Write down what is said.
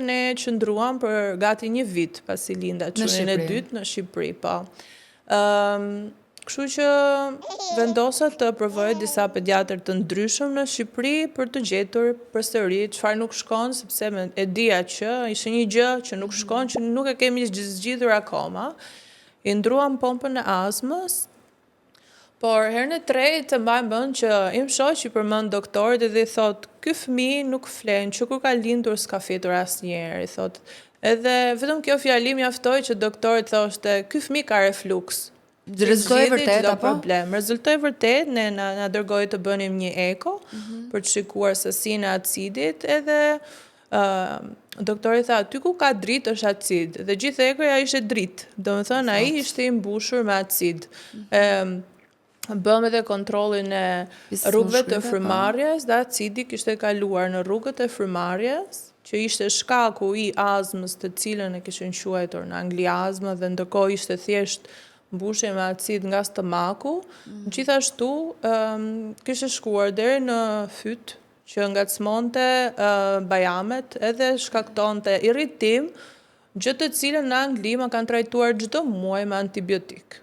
ne qëndruam për gati 1 vit pasi linda çunin e dytë në Shqipëri, po. Kështu që vendosa të provoj disa pediatër të ndryshëm në Shqipëri për të gjetur përsëri çfarë nuk shkon, sepse e dija që ishte një gjë që nuk shkon, që nuk e kemi zgjidhur akoma. I ndruam pompën e astmës, por herën e tretë mbaj mend që im shoqi përmend doktorit dhe i thot, ky fëmijë nuk flen, që kur ka lindur s'ka fjetur asnjëherë, i thot. Edhe vetëm kjo fjali mjaftoi që doktori thoshte, ky fëmijë ka refluks. Rezultoi vërtet apo? Problem. Rezultoi vërtet, ne na dërgoi të bënim një eko për të shikuar sasinë e acidit, edhe doktori tha, ty ku ka dritë është acid, dhe gjithë ekoja ishte dritë, domethënë ai ishte i mbushur me acid. Bëm edhe kontrollin e rrugëve të frymarrjes, dhe acidi kishte kaluar në rrugët e frymarrjes, që ishte shkaku i azmës të cilën e kishin quajtur në angli azma, dhe ndërkohë ishte thjesht mbushje me acid nga stomaku. Gjithashtu kishte shkuar deri në fyt, që ngacmonte bajamet edhe shkaktonte irritim, gjë të cilën në Angli më kanë trajtuar çdo muaj me antibiotik.